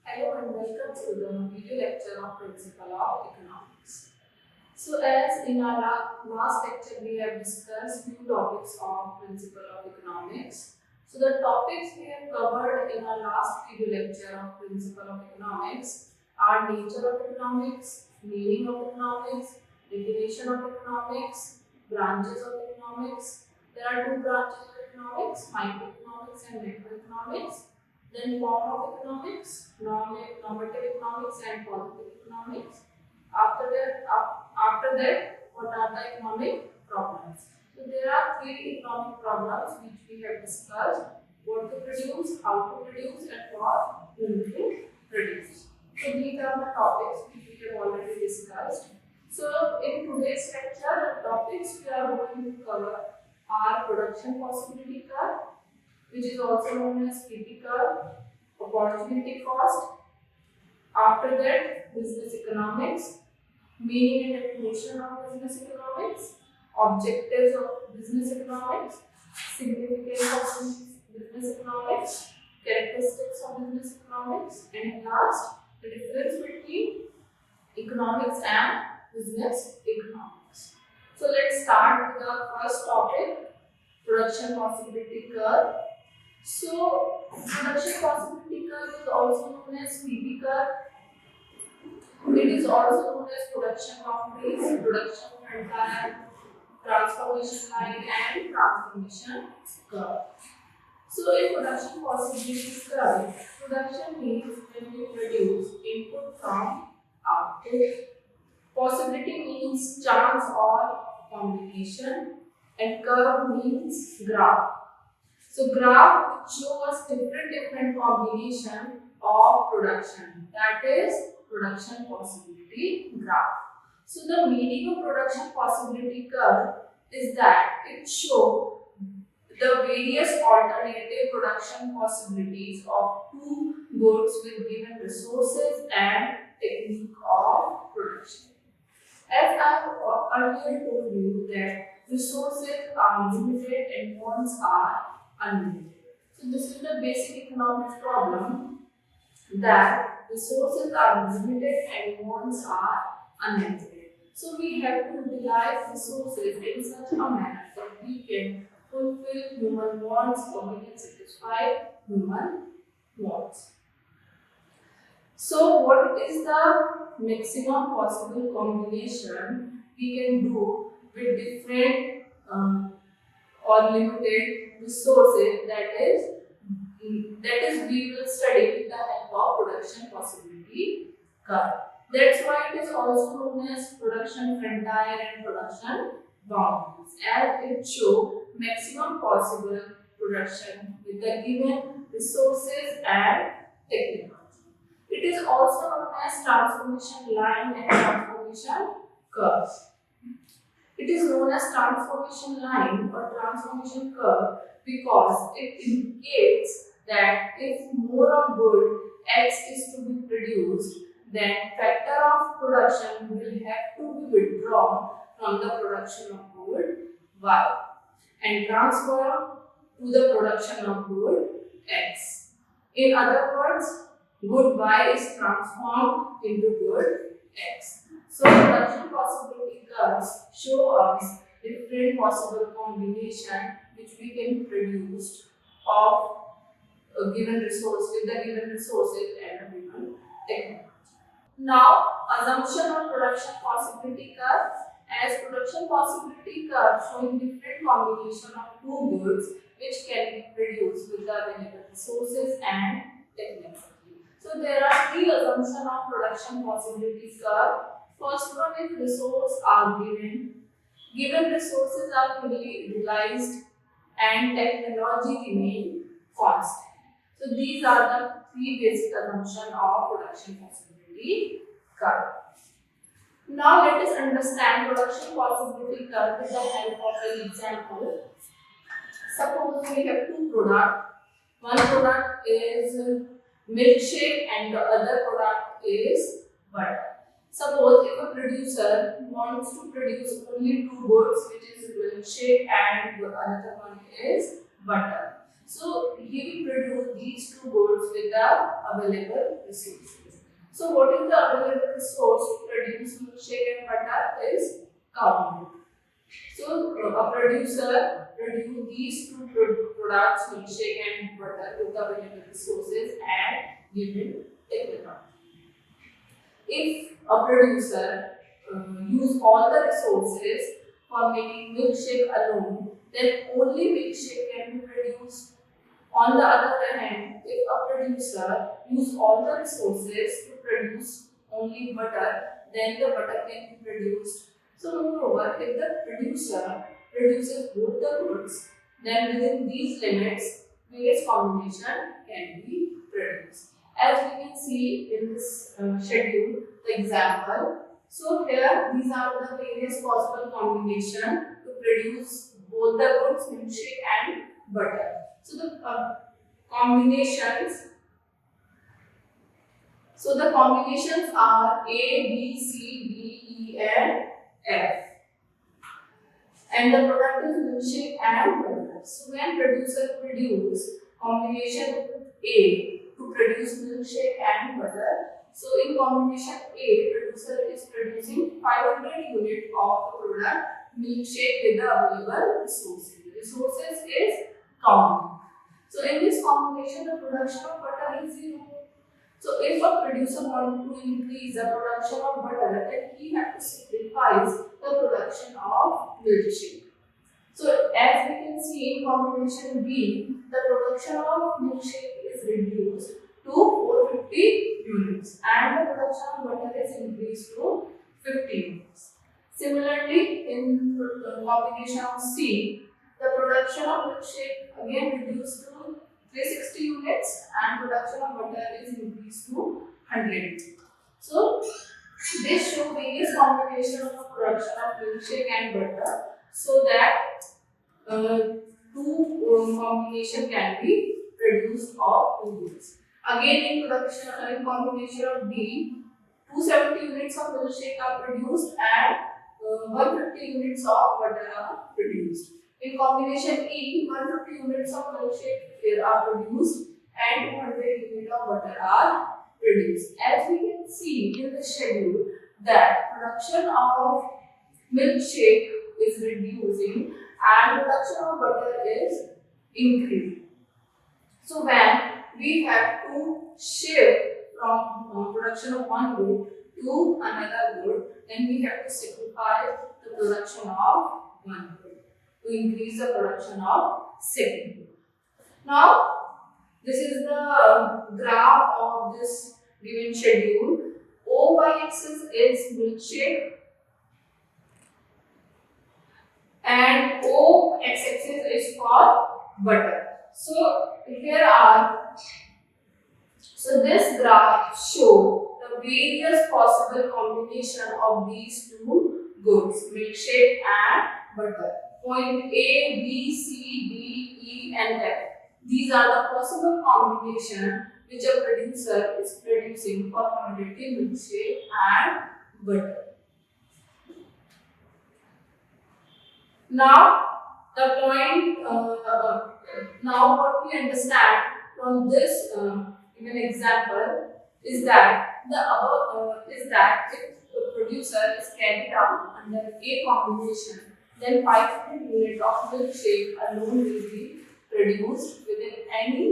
Hello and welcome to the video lecture of Principle of Economics. So as in our last lecture we have discussed few topics of Principle of Economics. So the topics we have covered in our last video lecture of Principle of Economics are nature of economics, meaning of economics, definition of economics, branches of economics. There are two branches of economics, microeconomics and macroeconomics. Then form of economics, normative economics and positive economics. After that, what are the economic problems? So there are three economic problems which we have discussed: what to produce, how to produce, and what whom to produce. So these are the topics which we have already discussed. So in today's lecture, the topics we are going to cover are production possibility curve, which is also known as PP curve, opportunity cost. After that, business economics, meaning and definition of business economics, objectives of business economics, significance of business economics, characteristics of business economics, and last, the difference between economics and business economics. So let's start with the first topic, production possibility curve. So, production possibility curve is also known as PP curve. It is also known as production boundaries, production frontier, transformation line, and transformation curve. So, in production possibility curve, production means when we produce input from output. Possibility means chance or combination, and curve means graph. So graph which shows different combination of production, that is production possibility graph. So the meaning of production possibility curve is that it shows the various alternative production possibilities of two goods with given resources and technique of production. As I have earlier told you that resources are limited and wants are unlimited. So this is the basic economics problem, that resources are limited and wants are unlimited. So we have to utilize resources in such a manner that we can fulfill human wants or we can satisfy human wants. So what is the maximum possible combination we can do with different or limited resources, that is we will study with the help of production possibility curve. That's why it is also known as production frontier and production boundaries, as it shows maximum possible production with the given resources and technique. It is also known as transformation line and transformation curves. It is known as transformation line or transformation curve because it indicates that if more of good X is to be produced, then factor of production will have to be withdrawn from the production of good Y and transfer to the production of good X. In other words, good Y is transformed into good X. So production possibility curves show us different possible combination which we can produce of a given resource with the given resources and a given technology. Now, assumption of production possibility curve. As production possibility curve showing different combination of two goods which can be produced with the available resources and technology. So there are three assumptions of production possibility curve. First one is resources are given. Given resources are fully utilized and technology remain constant. So these are the three basic assumptions of production possibility curve. Now let us understand production possibility curve with the help of an example. Suppose we have two products. One product is milkshake and the other product is butter. Suppose if a producer wants to produce only two goods, which is milkshake and the other one is butter. So he will produce these two goods with the available resources. So what is the available resource to produce milkshake and butter is cow milk. So a producer produce these two products, milkshake and butter, with available resources and given technical. If a producer use all the resources for making milkshake alone, then only milkshake can be produced. On the other hand, if a producer use all the resources to produce only butter, then the butter can be produced. So moreover, if the producer produces both the goods, then within these limits, various combination can be produced. As we can see in this schedule, the example. So here, these are the various possible combination to produce both the goods, milkshake and butter. So the combinations. So the combinations are A, B, C, D, E, and F. And the product is milkshake and butter. So when producer produce combination A to produce milkshake and butter. So in combination A, producer is producing 500 units of the product milkshake with the available resources. Resources is cow milk. So in this combination, the production of butter is 0. So if a producer wants to increase the production of butter, then he has to sacrifice the production of milkshake. So as we can see in combination B, the production of milkshake is reduced to 450 units and the production of butter is increased to 50 units. Similarly, in the combination of C, the production of milkshake again reduced to 360 units and production of butter is increased to 100. So this shows various combinations of production of milkshake and butter so that two combination can be produced of two goods. Again in production in combination of D, 270 units of milkshake are produced and 150 units of butter are produced. In combination E, 150 units of milkshake are produced and 200 units of butter are produced. As we can see in the schedule that production of milkshake is reducing and production of butter is increasing. So when we have to shift from production of one good to another good, then we have to sacrifice the production of one good to increase the production of second good. Now, this is the graph of this given schedule. OY axis is milkshake and O x-axis is for butter. So this graph shows the various possible combination of these two goods, milkshake and butter. Point A, B, C, D, E and F. These are the possible combination which a producer is producing for commodity milkshake and butter. Now what we understand from this given example is that if the producer is carried out under A combination, then 500 units of milkshake alone will be produced within any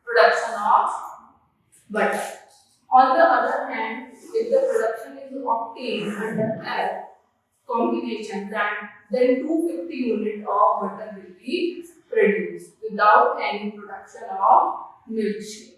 production of butter. On the other hand, if the production is obtained under F combination, then 250 units of butter will be produced without any production of milkshake.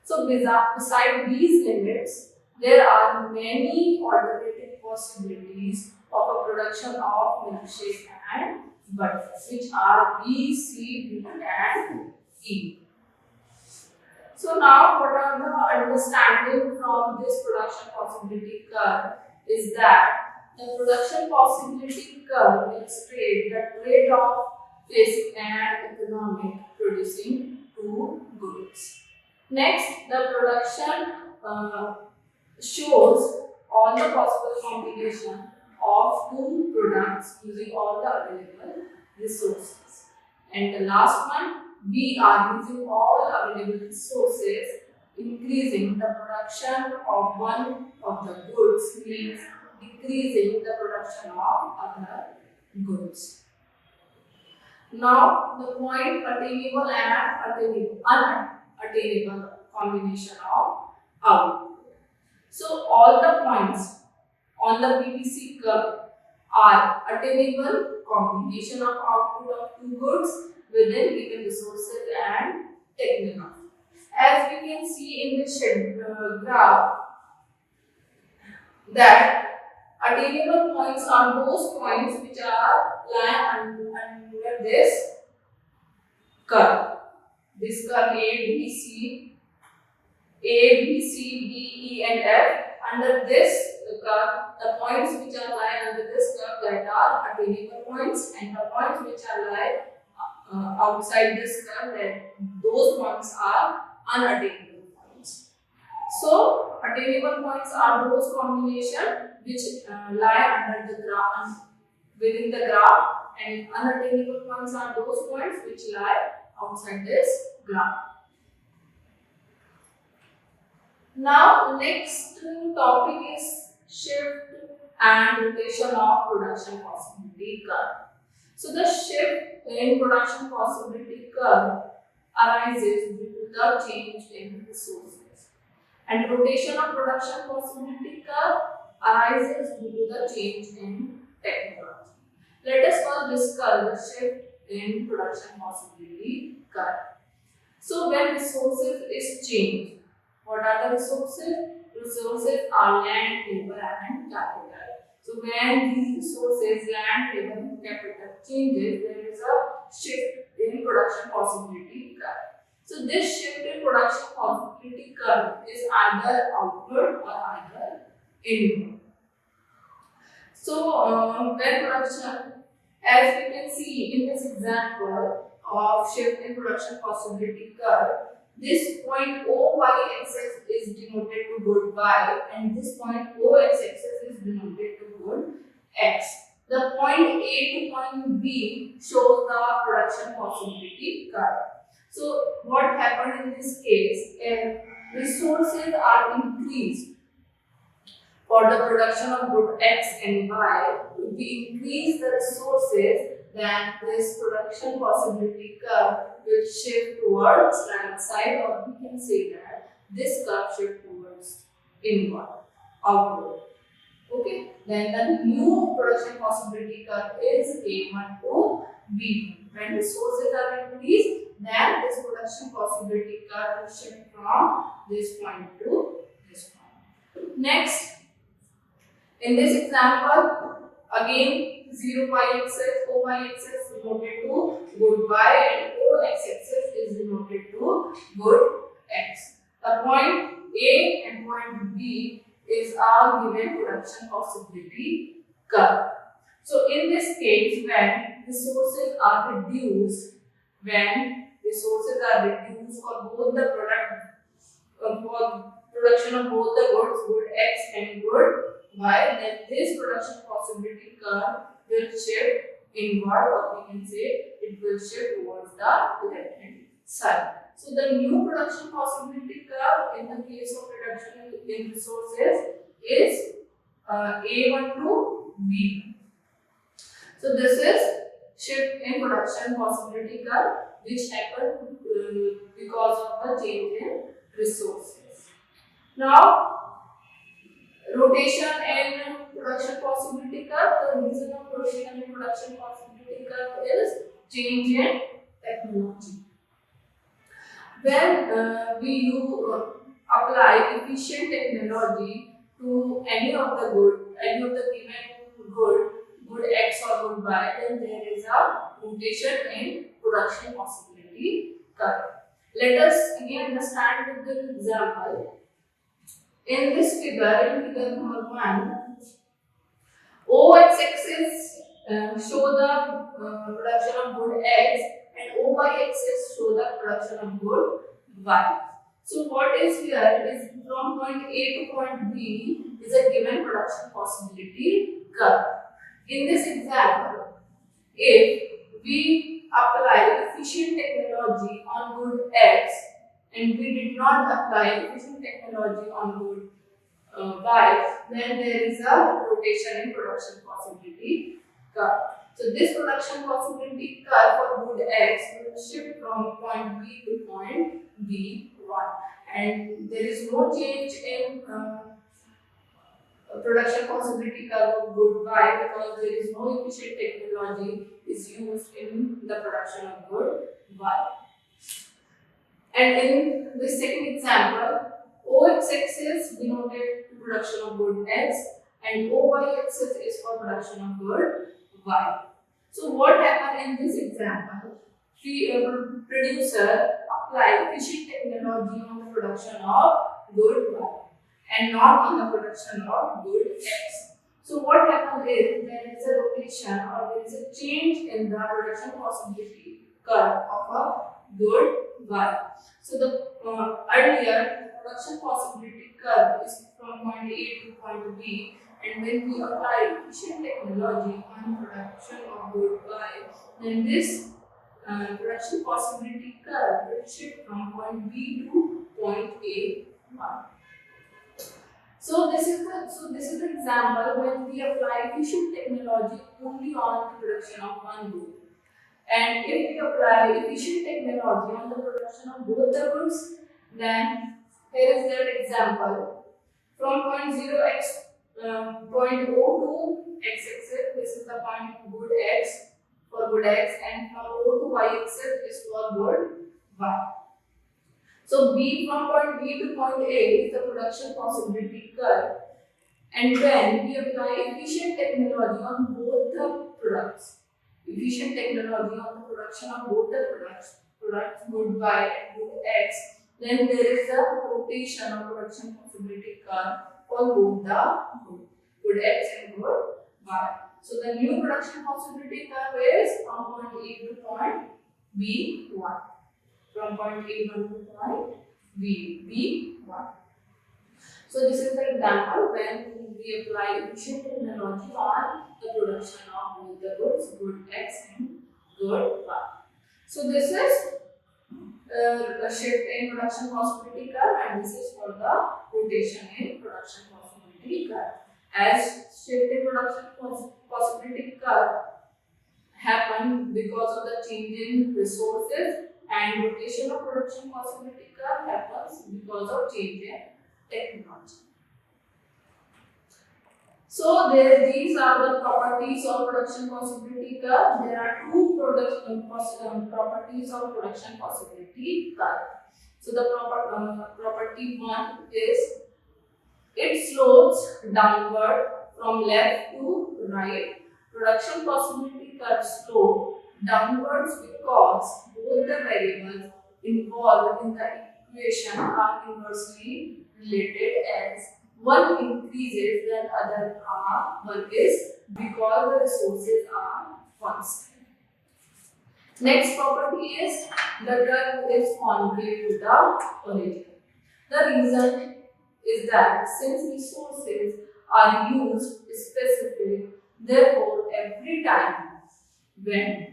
So beside these limits, there are many alternative possibilities of a production of milkshake and butter, which are B, C, D and E. So now what are the understanding from this production possibility curve is that the production possibility curve illustrates the trade-off facing an economic producing two goods. Next, the production shows all the possible combination of two products using all the available resources. And the last one, we are using all available resources, increasing the production of one of the goods means decreasing the production of other goods. Now, the point attainable and unattainable combination of output. So, all the points on the PPC curve are attainable combination of output of two goods within given resources and technical. As we can see in this graph, that attainable points are those points which are lying under this curve. This curve A, B, C, D, E, and F. Under this curve, the points which are lying under this curve that are attainable points, and the points which are lying outside this curve, that those points are unattainable points. So, attainable points are those combinations which lie under the graph, within the graph, and unattainable points are those points which lie outside this graph. Now, next topic is shift and rotation of production possibility curve. So, the shift in production possibility curve arises due to the change in resources, and rotation of production possibility curve arises due to the change in technology. Let us first discuss the shift in production possibility curve. So, when resources is changed, what are the resources? Resources are land, labor, and capital. So, when these resources, land, labor, and capital changes, there is a shift in production possibility curve. So, this shift in production possibility curve is either outward or either inward. So, when production, as we can see in this example of shift in production possibility curve, this point O y axis is denoted to good y, and this point O x axis is denoted to good x. The point A to point B shows the production possibility curve. So, what happened in this case? If resources are increased for the production of good x and y, if we increase the resources, then this production possibility curve will shift towards right side, or we can say that this curve shift towards inward, outward. Okay, then the new production possibility curve is A1 to B1. When resources are increased, then this production possibility curve will shift from this point to this point. Next, in this example, again 0 y axis, O y axis denoted to good y, and O x axis is denoted to good x. The point A and point B is our given production possibility curve. So, in this case, when resources are reduced, for both the for production of both the goods, good x and good y, then this production possibility curve will shift inward, or we can say it will shift towards the left hand side. So, the new production possibility curve in the case of reduction in resources is A1 to B1. So, this is shift in production possibility curve which happened because of the change in resources. Now, rotation and production possibility curve. The reason of rotation and production possibility curve is change in technology. When we apply efficient technology to any of the given good x or good y, then there is a rotation in production possibility curve. Let us again understand with the example. In this figure, in figure number 1, O x axis show the production of good x, and O y axis show the production of good y. So, what is here is from point A to point B is a given production possibility curve. In this example, if we apply efficient technology on good X and we did not apply efficient technology on good Y, then there is a rotation in production possibility curve. So this production possibility curve for good X will shift from point B to point B1, and there is no change in production possibility curve of good Y because there is no efficient technology is used in the production of good Y. And in the second example, OX axis denoted production of good X and OY axis is for production of good Y. So what happened in this example? The producer applied efficient technology on the production of good Y and not on the production of good X. So what happened is there is a rotation or there is a change in the production possibility curve of a good Y. So the earlier the production possibility curve is from point A to point B, and when we apply efficient technology on production of good Y, then this production possibility curve will shift from point B to point A1. So this is the example when we apply efficient technology only on the production of one good. And if we apply efficient technology on the production of both the goods, then here is that example. From point 0 x point O to x axis, this is the point good x for good x, and from O to y axis is for good y. So B from point B to point A is the production possibility curve, and when we apply efficient technology on both the products, efficient technology on the production of both the products good Y and good X, then there is a rotation of production possibility curve for both the good X and good Y. So the new production possibility curve is from point A to point B1. From point A1 to point B1. So this is the example when we apply efficient technology on the production of both the goods, good X and good Y. So this is a shift in production possibility curve, and this is for the rotation in production possibility curve. As shift in production possibility curve happen because of the change in resources, and rotation of production possibility curve happens because of change in technology. So these are the properties of production possibility curve. There are two properties of production possibility curve. So the property one is it slopes downward from left to right. Production possibility curve slope downwards because both the variables involved in the equation are inversely related, as one increases when other are, one is because the resources are constant. Next property is the curve is concave to the origin. The reason is that since resources are used specific, therefore every time when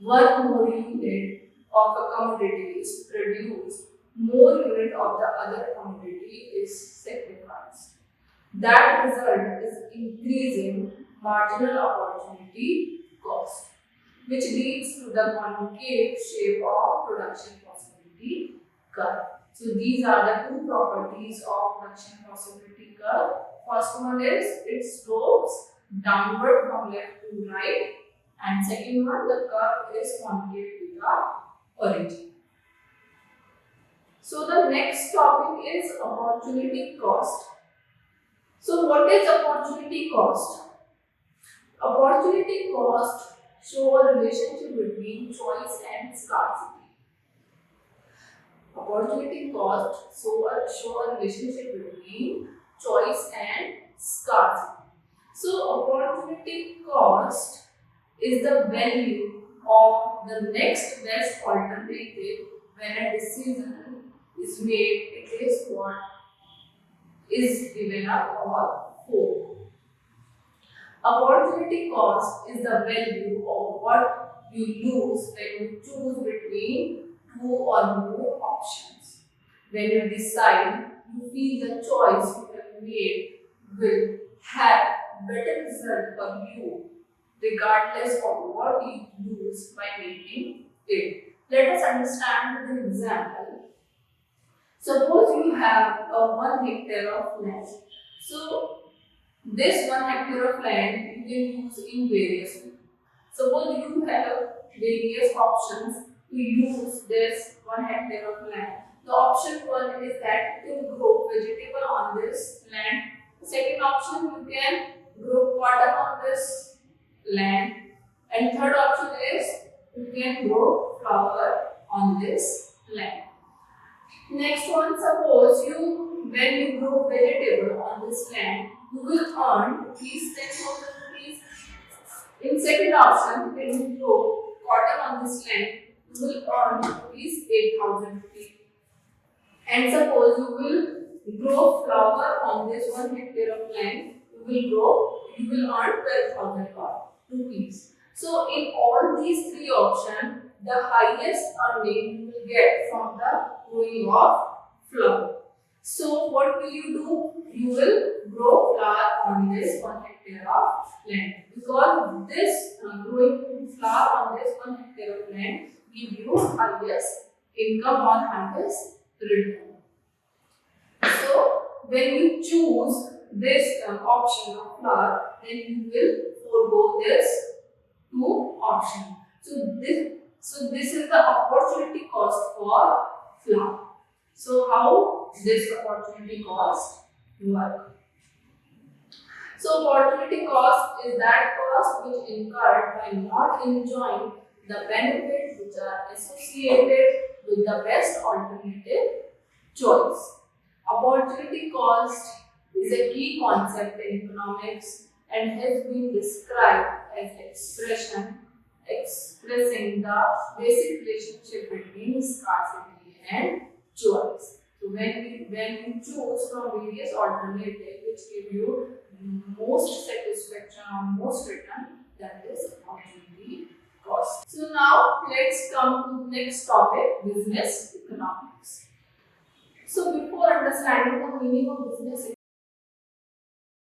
one more unit of a commodity is produced, more unit of the other commodity is sacrificed. That result is increasing marginal opportunity cost, which leads to the concave shape of production possibility curve. So these are the two properties of production possibility curve. First one is it slopes downward from left to right, and second one, the curve is concave to the origin. So the next topic is opportunity cost. So what is opportunity cost? Opportunity cost show a relationship between choice and scarcity. Opportunity cost show a relationship between choice and scarcity. So opportunity cost is the value of the next best alternative when a decision is made. It is what is given up or for. Opportunity cost is the value of what you lose when you choose between two or more options. When you decide, you feel the choice you have made will have better result for you, regardless of what you lose by making it. Let us understand with an example. Suppose you have a 1 hectare of land. So this 1 hectare of land you can use in various ways. Suppose you have various options to use this 1 hectare of land. The option one is that you can grow vegetable on this land. Second option, you can grow cotton on this land. And third option is you can grow flower on this land. Next one, suppose when you grow vegetable on this land, you will earn rupees 10,000 rupees. In second option, when you grow cotton on this land, you will earn rupees 8,000 rupees. And suppose you will grow flower on this 1 hectare of land, you will earn 12,000 rupees. So in all these three options, the highest earning you will get from the growing of flower. So what will you do? You will grow flower on this 1 hectare of land, because this growing flower on this 1 hectare of land give you highest income or highest return. So when you choose this option of flower, then you will forego this two option. So this is the opportunity cost for flower. So how this opportunity cost work? So opportunity cost is that cost which incurred by not enjoying the benefits which are associated with the best alternative choice. Opportunity cost is a key concept in economics and has been described as expression expressing the basic relationship between scarcity and choice. So when you choose from various alternatives which give you most satisfaction or most return, that is opportunity cost. So now let's come to the next topic, business economics. So before understanding the meaning of business